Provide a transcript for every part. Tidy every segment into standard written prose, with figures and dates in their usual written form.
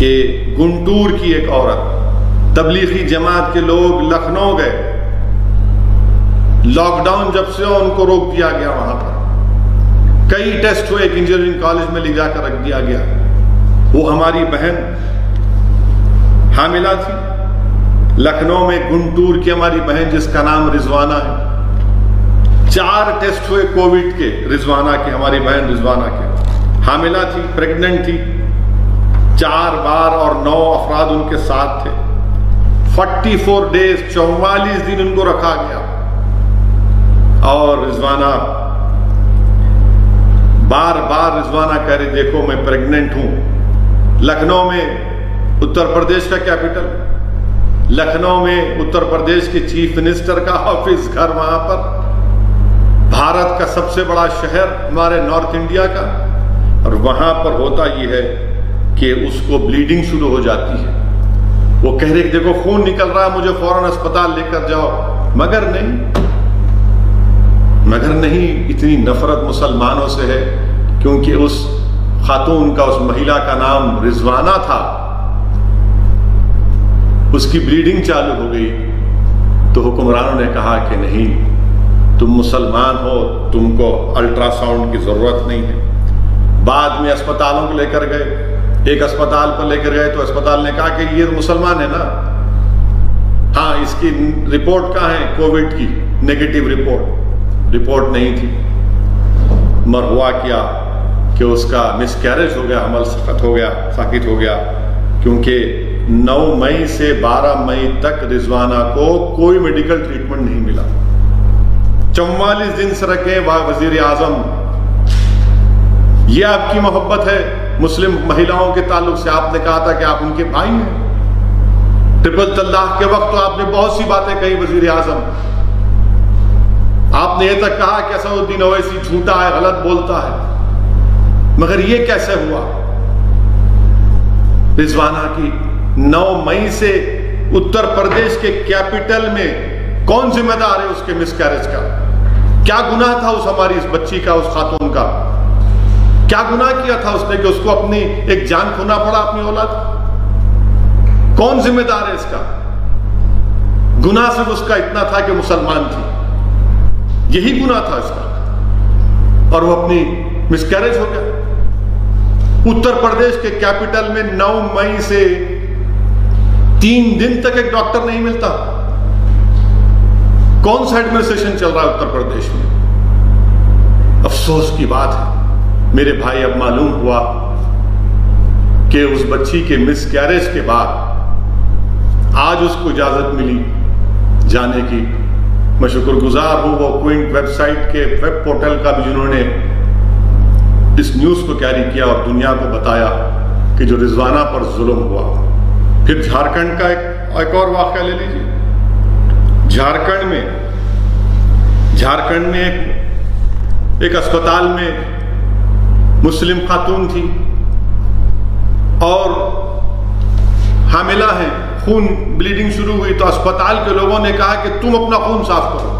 کہ گنٹور کی ایک عورت، تبلیغی جماعت کے لوگ لکھنؤ گئے، لاک ڈاؤن جب سے ان کو روک دیا گیا، وہاں پر کئی ٹیسٹ ہوئے، ایک انجینئرنگ کالج میں لے جا کر رکھ دیا گیا۔ وہ ہماری بہن حاملہ تھی لکھنؤ میں، گنٹور کی ہماری بہن جس کا نام رضوانہ ہے۔ 4 ٹیسٹ ہوئے کووڈ کے، رضوانہ کے، ہماری بہن رضوانہ کے، حاملہ تھی، پریگننٹ تھی 4 بار، اور 9 افراد ان کے ساتھ تھے۔ 44 ڈیز، 44 دن ان کو رکھا گیا، اور رضوانہ بار بار رضوانہ کہہ رہی دیکھو میں پریگننٹ ہوں۔ لکھنؤ میں، اتر پردیش کا کیپٹل، لکھنؤ میں اتر پردیش کے چیف منسٹر کا آفس، گھر وہاں پر، بھارت کا سب سے بڑا شہر ہمارے نارتھ انڈیا کا، اور وہاں پر ہوتا یہ ہے کہ اس کو بلیڈنگ شروع ہو جاتی ہے۔ وہ کہہ رہے کہ دیکھو خون نکل رہا ہے، مجھے فوراً اسپتال لے کر جاؤ، مگر نہیں، اتنی نفرت مسلمانوں سے ہے، کیونکہ اس خاتون کا، اس مہیلا کا نام رضوانہ تھا، اس کی بلیڈنگ چالو ہو گئی، تو حکمرانوں نے کہا کہ نہیں، تم مسلمان ہو، تم کو الٹرا ساؤنڈ کی ضرورت نہیں ہے۔ بعد میں اسپتالوں کو لے کر گئے، ایک اسپتال پر لے کر گئے تو اسپتال نے کہا کہ یہ مسلمان ہے نا، ہاں اس کی رپورٹ کہاں ہے، کووڈ کی نیگیٹو رپورٹ نہیں تھی۔ مر ہوا کیا کہ اس کا مس کیریج ہو گیا، حمل ساقط ہو گیا، کیونکہ 9 مئی سے 12 مئی تک رضوانہ کو کوئی میڈیکل ٹریٹمنٹ نہیں ملا۔ 44 دن سے رکھے وزیر اعظم۔ یہ آپ کی محبت ہے مسلم مہیلاؤں کے تعلق سے؟ آپ نے کہا تھا کہ آپ ان کے بھائی ہیں۔ ٹرپل طلاق کے وقت تو آپ نے بہت سی باتیں کہی وزیر اعظم، آپ نے یہ تک کہا کہ اسد الدین اویسی جھوٹا ہے، غلط بولتا ہے، مگر یہ کیسے ہوا؟ رضوانہ کی 9 مئی سے اتر پردیش کے کیپٹل میں کون ذمہ دار ہے اس کے مس کیریج کا؟ کیا گناہ تھا اس ہماری اس بچی کا، اس خاتون کا؟ کیا گناہ کیا تھا اس نے کہ اس کو اپنی ایک جان کھونا پڑا، اپنی اولاد؟ کون ذمہ دار ہے اس کا؟ گناہ صرف اس کا اتنا تھا کہ مسلمان تھی، یہی گناہ تھا اس کا، اور وہ اپنی مس کیریج ہو گیا۔ اتر پردیش کے کیپٹل میں 9 مئی سے 3 دن تک ایک ڈاکٹر نہیں ملتا۔ کون سا ایڈمنسٹریشن چل رہا ہے اتر پردیش میں؟ افسوس کی بات ہے میرے بھائی، اب معلوم ہوا کہ اس بچی کے مس کیریج کے بعد آج اس کو اجازت ملی جانے کی۔ میں شکر گزار ہوں وہ کوئنٹ ویب سائٹ کے ویب پورٹل کا بھی، جنہوں نے اس نیوز کو کیری کیا اور دنیا کو بتایا کہ جو رضوانہ پر ظلم ہوا۔ پھر جھارکھنڈ کا ایک اور واقعہ لے لیجیے۔ جھارکھنڈ میں ایک اسپتال میں مسلم خاتون تھی اور حاملہ ہے، خون بلیڈنگ شروع ہوئی، تو اسپتال کے لوگوں نے کہا کہ تم اپنا خون صاف کرو۔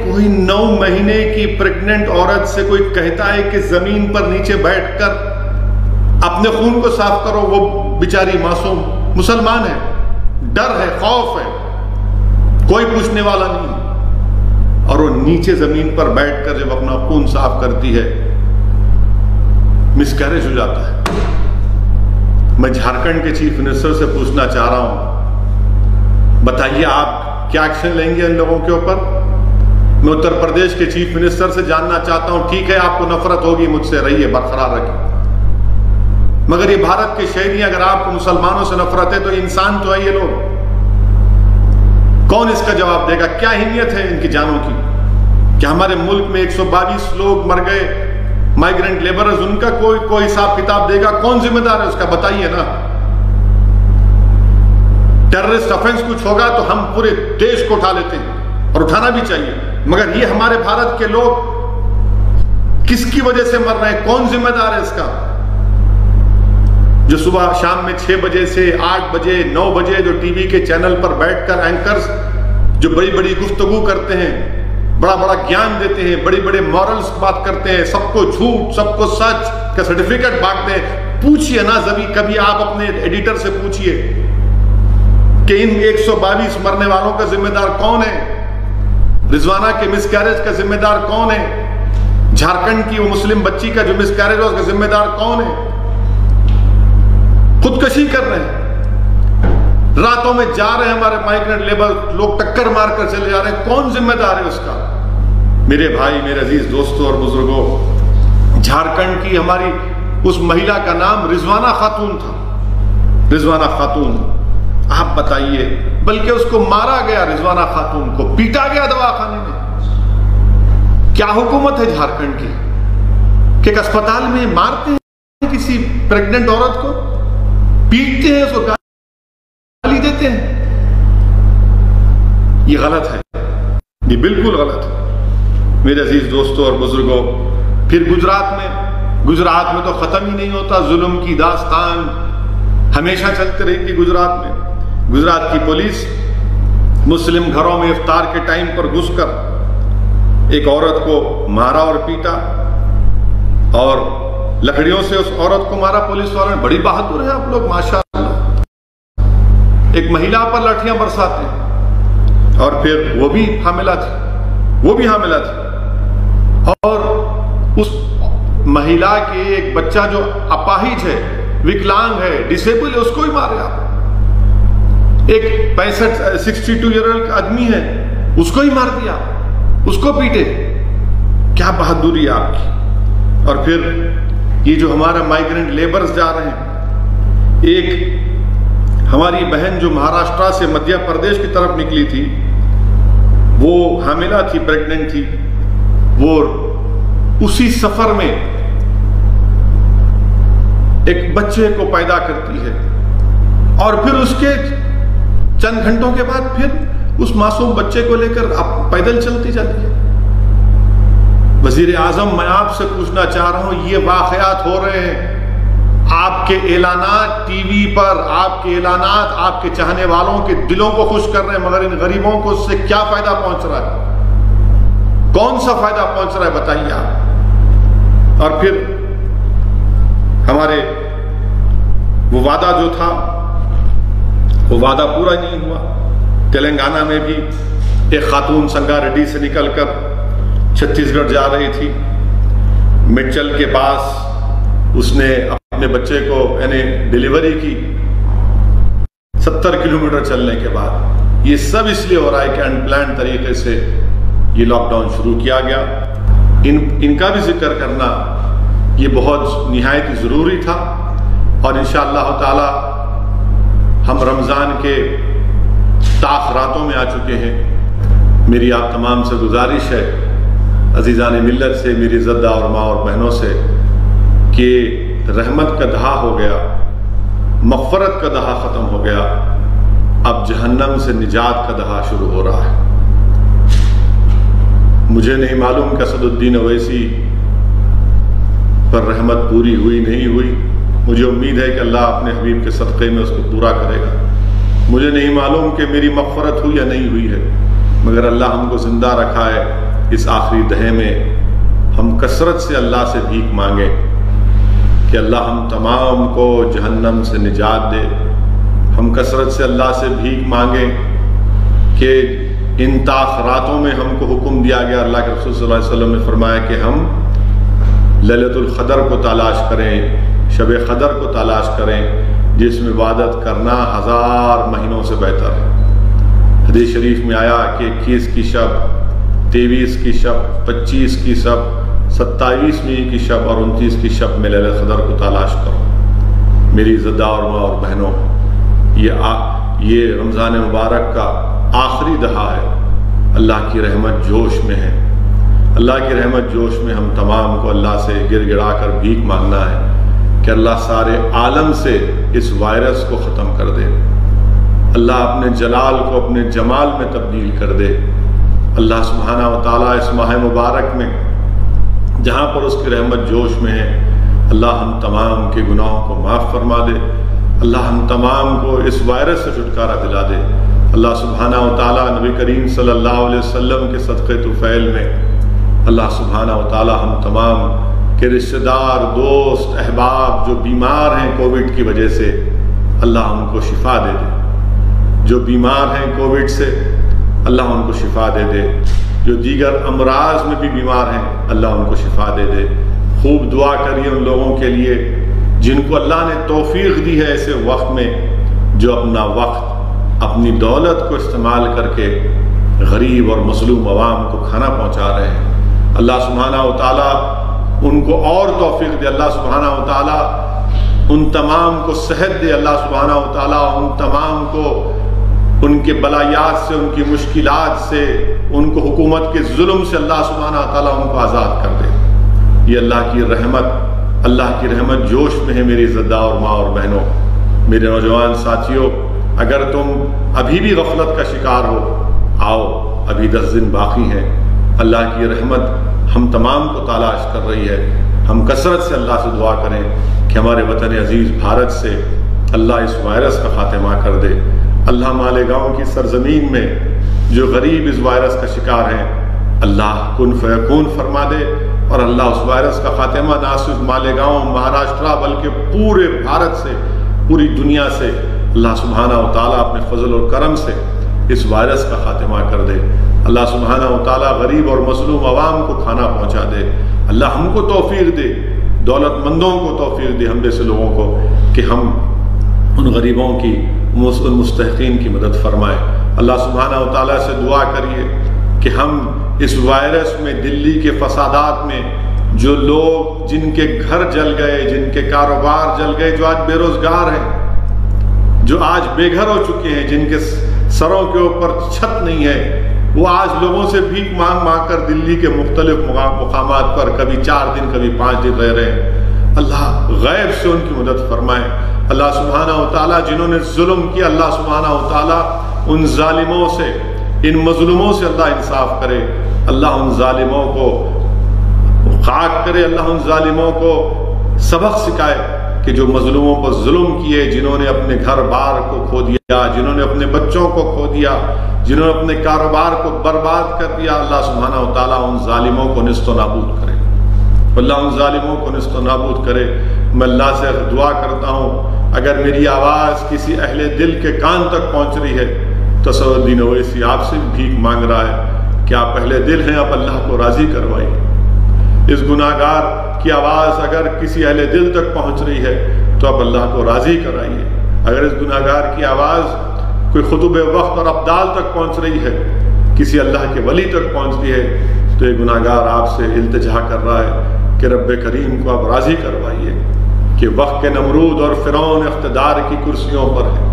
کوئی 9 مہینے کی پریگننٹ عورت سے کوئی کہتا ہے کہ زمین پر نیچے بیٹھ کر اپنے خون کو صاف کرو، وہ بیچاری معصوم مسلمان ہے، ڈر ہے، خوف ہے، کوئی پوچھنے والا نہیں، اور وہ نیچے زمین پر بیٹھ کر جب اپنا خون صاف کرتی ہے مس کیریج ہو جاتا ہے۔ میں جھارکھنڈ کے چیف منسٹر سے پوچھنا چاہ رہا ہوں، بتائیے آپ کیا ایکشن لیں گے ان لوگوں کے اوپر؟ میں اتر پردیش کے چیف منسٹر سے جاننا چاہتا ہوں، ٹھیک ہے آپ کو نفرت ہوگی مجھ سے، رہیے، برقرار رکھیں، مگر یہ بھارت کے شہری، اگر آپ کو مسلمانوں سے نفرت ہے تو انسان تو ہے یہ لوگ، کون اس کا جواب دے گا؟ کیا اہمیت ہے ان کی جانوں کی؟ کہ ہمارے ملک میں 122 لوگ مر گئے، مائیگرنٹ لیبرز، ان کا کوئی حساب کتاب دے گا؟ کون ذمہ دار ہے اس کا؟ بتائیے نا۔ ٹیررسٹ افینس کچھ ہوگا تو ہم پورے دیش کو اٹھا لیتے ہیں، اور اٹھانا بھی چاہیے، مگر یہ ہمارے بھارت کے لوگ کس کی وجہ سے مر رہے ہیں؟ کون ذمہ دار ہے اس کا؟ جو صبح شام میں 6 بجے سے 8 بجے 9 بجے جو ٹی وی کے چینل پر بیٹھ کر اینکرز جو بڑی بڑی گفتگو کرتے ہیں، بڑا بڑا گیان دیتے ہیں، بڑے بڑے مورلز بات کرتے ہیں، سب کو جھوٹ سب کو سچ کا سرٹیفکیٹ بانٹتے ہیں، پوچھئے نا کبھی آپ اپنے ایڈیٹر سے پوچھئے کہ ان 122 مرنے والوں کا ذمہ دار کون ہے؟ رضوانہ کے مس کیریج کا ذمہ دار کون ہے؟ جھارکھنڈ کی وہ مسلم بچی کا جو مس کیریج ہوا اس کا ذمہ دار کون ہے؟ خودکشی کر رہے ہیں، راتوں میں جا رہے ہیں ہمارے مائیگرنٹ لیبر لوگ، ٹکر مار کر چلے جا رہے ہیں، کون ذمہ دار ہے اس کا؟ میرے بھائی، میرے عزیز دوستوں اور بزرگوں، جھارکھنڈ کی ہماری اس مہیلا کا نام رضوانہ خاتون تھا، رضوانہ خاتون۔ آپ بتائیے، بلکہ اس کو مارا گیا، رضوانہ خاتون کو پیٹا گیا دواخانے میں۔ کیا حکومت ہے جھارکھنڈ کی کہ ایک اسپتال میں مارتے ہیں کسی پریگننٹ عورت کو، پیٹتے ہیں، اس کو گالی دیتے ہیں؟ یہ غلط ہے، یہ بالکل غلط ہے میرے عزیز دوستوں اور بزرگوں۔ پھر گجرات میں تو ختم ہی نہیں ہوتا، ظلم کی داستان ہمیشہ چلتے رہی تھی گجرات میں۔ گجرات کی پولیس مسلم گھروں میں افطار کے ٹائم پر گھس کر ایک عورت کو مارا اور پیٹا، اور لکڑیوں سے اس عورت کو مارا پولیس والوں نے۔ بڑی بہادر ہیں آپ لوگ ماشاءاللہ، ایک مہیلا پر لاٹھیاں برساتے ہیں، اور پھر وہ بھی حاملہ تھی، اور اس مہیلا کے ایک بچہ جو اپاہج ہے، وکلانگ ہے، ڈسیبل ہے، اس کو ہی مارے آپ۔ ایک 62 ایئر اولڈ آدمی ہے، اس کو ہی مار دیا، اس کو پیٹے۔ کیا بہادری آپ کی! اور پھر یہ جو ہمارا مائیگرنٹ لیبرز جا رہے ہیں، ایک ہماری بہن جو مہاراشٹرا سے مدھیہ پردیش کی طرف نکلی تھی، وہ حاملہ تھی، پریگننٹ تھی، وہ اسی سفر میں ایک بچے کو پیدا کرتی ہے، اور پھر اس کے چند گھنٹوں کے بعد پھر اس معصوم بچے کو لے کر پیدل چلتی جاتی ہے۔ وزیر اعظم، میں آپ سے پوچھنا چاہ رہا ہوں، یہ واقعات ہو رہے ہیں، آپ کے اعلانات ٹی وی پر، آپ کے اعلانات آپ کے چاہنے والوں کے دلوں کو خوش کر رہے ہیں، مگر ان غریبوں کو اس سے کیا فائدہ پہنچ رہا ہے؟ کون سا فائدہ پہنچ رہا ہے بتائیے آپ؟ اور پھر ہمارے وہ وعدہ جو تھا، وہ وعدہ پورا نہیں ہوا۔ تلنگانہ میں بھی ایک خاتون سنگا ریڈی سے نکل کر چھتیس گڑھ جا رہی تھی، مڈچل کے پاس اس نے اپنے بچے کو ڈیلیوری کی 70 کلومیٹر چلنے کے بعد۔ یہ سب اس لیے ہو رہا ہے کہ انپلانڈ طریقے سے یہ لاک ڈاؤن شروع کیا گیا۔ ان کا بھی ذکر کرنا یہ بہت نہایت ضروری تھا، اور انشاءاللہ تعالی ہم رمضان کے تاخراتوں میں آ چکے ہیں۔ میری آپ تمام سے گزارش ہے، عزیزان ملت سے، میری زدہ اور ماں اور بہنوں سے، کہ رحمت کا دہا ہو گیا، مغفرت کا دہا ختم ہو گیا، اب جہنم سے نجات کا دہا شروع ہو رہا ہے۔ مجھے نہیں معلوم کہ اسد الدین اویسی پر رحمت پوری ہوئی نہیں ہوئی، مجھے امید ہے کہ اللہ اپنے حبیب کے صدقے میں اس کو پورا کرے گا۔ مجھے نہیں معلوم کہ میری مغفرت ہوئی یا نہیں ہوئی ہے، مگر اللہ ہم کو زندہ رکھا ہے۔ اس آخری دہے میں ہم کثرت سے اللہ سے بھیک مانگیں کہ اللہ ہم تمام کو جہنم سے نجات دے۔ ہم کثرت سے اللہ سے بھیک مانگیں کہ ان تاخراتوں میں ہم کو حکم دیا گیا، اللہ کے رسول صلی اللہ علیہ وسلم نے فرمایا کہ ہم لیلۃ القدر کو تلاش کریں، شب قدر کو تلاش کریں، جس میں عبادت کرنا 1000 مہینوں سے بہتر ہے۔ حدیث شریف میں آیا کہ 21 کی شب، 23 کی شب، 25 کی شب، 27ویں کی شب اور 29 کی شب میں لیلۃ القدر کو تلاش کرو۔ میری زدہ اور ماں اور بہنوں، یہ رمضان مبارک کا آخری دہا ہے۔ اللہ کی رحمت جوش میں ہے، اللہ کی رحمت جوش میں ہم تمام کو اللہ سے گر گڑا کر بھیک مانگنا ہے کہ اللہ سارے عالم سے اس وائرس کو ختم کر دے، اللہ اپنے جلال کو اپنے جمال میں تبدیل کر دے۔ اللہ سبحانہ و تعالیٰ اس ماہ مبارک میں جہاں پر اس کی رحمت جوش میں ہے، اللہ ہم تمام کے گناہوں کو معاف فرما دے، اللہ ہم تمام کو اس وائرس سے چھٹکارا دلا دے۔ اللہ سبحانہ و تعالیٰ نبی کریم صلی اللہ علیہ وسلم کے صدقے طفیل میں اللہ سبحانہ و تعالیٰ ہم تمام کہ رشتہ دار، دوست، احباب جو بیمار ہیں کووڈ کی وجہ سے، اللہ ان کو شفا دے دے۔ جو بیمار ہیں کووڈ سے، اللہ ان کو شفا دے دے۔ جو دیگر امراض میں بھی بیمار ہیں، اللہ ان کو شفا دے دے۔ خوب دعا کریے ان لوگوں کے لیے جن کو اللہ نے توفیق دی ہے ایسے وقت میں، جو اپنا وقت، اپنی دولت کو استعمال کر کے غریب اور مظلوم عوام کو کھانا پہنچا رہے ہیں۔ اللہ سبحانہ و تعالیٰ ان کو اور توفیق دے۔ اللہ سبحانہ و تعالیٰ ان تمام کو صحت دے۔ اللہ سبحانہ و تعالیٰ ان تمام کو ان کے بلایات سے، ان کی مشکلات سے، ان کو حکومت کے ظلم سے اللہ سبحانہ و تعالیٰ ان کو آزاد کر دے۔ یہ اللہ کی رحمت، اللہ کی رحمت جوش میں ہے میری عزتدار ماں اور بہنوں، میرے نوجوان ساتھیوں۔ اگر تم ابھی بھی غفلت کا شکار ہو، آؤ، ابھی 10 دن باقی ہیں۔ اللہ کی رحمت ہم تمام کو تلاش کر رہی ہے۔ ہم کثرت سے اللہ سے دعا کریں کہ ہمارے وطن عزیز بھارت سے اللہ اس وائرس کا خاتمہ کر دے۔ اللہ مالیگاؤں کی سرزمین میں جو غریب اس وائرس کا شکار ہیں، اللہ کن فیکون فرما دے، اور اللہ اس وائرس کا خاتمہ نہ صرف مالیگاؤں، مہاراشٹرا، بلکہ پورے بھارت سے، پوری دنیا سے اللہ سبحانہ و تعالیٰ اپنے فضل اور کرم سے اس وائرس کا خاتمہ کر دے۔ اللہ سبحانہ و تعالیٰ غریب اور مظلوم عوام کو کھانا پہنچا دے۔ اللہ ہم کو توفیق دے، دولت مندوں کو توفیق دے، ہم جیسے لوگوں کو، کہ ہم ان غریبوں کی، ان مستحقین کی مدد فرمائے۔ اللہ سبحانہ و تعالیٰ سے دعا کریے کہ ہم اس وائرس میں، دلی کے فسادات میں، جو لوگ جن کے گھر جل گئے، جن کے کاروبار جل گئے، جو آج بے روزگار ہیں، جو آج بے گھر ہو چکے ہیں، جن کے سروں کے اوپر چھت نہیں ہے، وہ آج لوگوں سے بھیک مانگ مانگ کر دلی کے مختلف مقامات پر کبھی 4 دن کبھی 5 دن رہ رہے ہیں۔ اللہ غیب سے ان کی مدد فرمائے۔ اللہ سبحانہ و تعالیٰ جنہوں نے ظلم کیا، اللہ سبحانہ و تعالیٰ ان ظالموں سے، ان مظلوموں سے اللہ انصاف کرے۔ اللہ ان ظالموں کو خاک کرے، اللہ ان ظالموں کو سبق سکھائے کہ جو مظلوموں پر ظلم کیے، جنہوں نے اپنے گھر بار کو کھو دیا، جنہوں نے اپنے بچوں کو کھو دیا، جنہوں نے اپنے کاروبار کو برباد کر دیا، اللہ سبحانہ و تعالیٰ ان ظالموں کو نیست و نابود کرے۔ اللہ ان ظالموں کو نیست و نابود کرے۔ میں اللہ سے دعا کرتا ہوں، اگر میری آواز کسی اہل دل کے کان تک پہنچ رہی ہے، تصور الدین اویسی آپ سے بھیک مانگ رہا ہے کہ آپ اہل دل ہیں، آپ اللہ کو راضی کروائیے۔ اس گناہگار کی آواز اگر کسی اہل دل تک پہنچ رہی ہے تو آپ اللہ کو راضی کرائیے۔ اگر اس گناہگار کی آواز کوئی خطب وقت اور ابدال تک پہنچ رہی ہے، کسی اللہ کے ولی تک پہنچ رہی ہے، تو یہ گناہگار آپ سے التجا کر رہا ہے کہ رب کریم کو آپ راضی کروائیے کہ وقت کے نمرود اور فرعون اقتدار کی کرسیوں پر ہیں،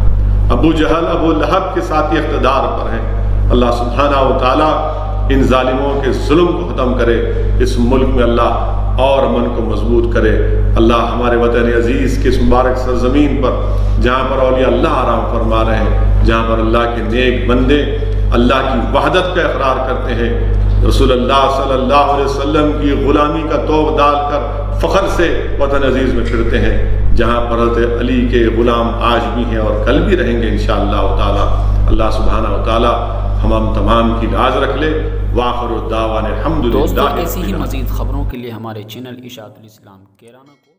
ابو جہل، ابو لہب کے ساتھی اقتدار پر ہیں۔ اللہ سبحانہ و تعالیٰ ان ظالموں کے ظلم کو ختم کرے، اس ملک میں اللہ اور امن کو مضبوط کرے۔ اللہ ہمارے وطن عزیز کے اس مبارک سرزمین پر، جہاں پر اولیاء اللہ آرام فرما رہے ہیں، جہاں پر اللہ کے نیک بندے اللہ کی وحدت کا اقرار کرتے ہیں، رسول اللہ صلی اللہ علیہ وسلم کی غلامی کا توغ ڈال کر فخر سے وطن عزیز میں پھرتے ہیں، جہاں پر حضرت علی کے غلام آج بھی ہیں اور کل بھی رہیں گے انشاءاللہ تعالی۔ اللہ سبحانہ و تعالی ہم تمام کی لاج رکھ لے۔ وآخر الدعوانا الحمدللہ۔ دوستو ایسی ہی مزید خبروں کے لیے ہمارے چینل اشاعت الاسلام کیرانہ کو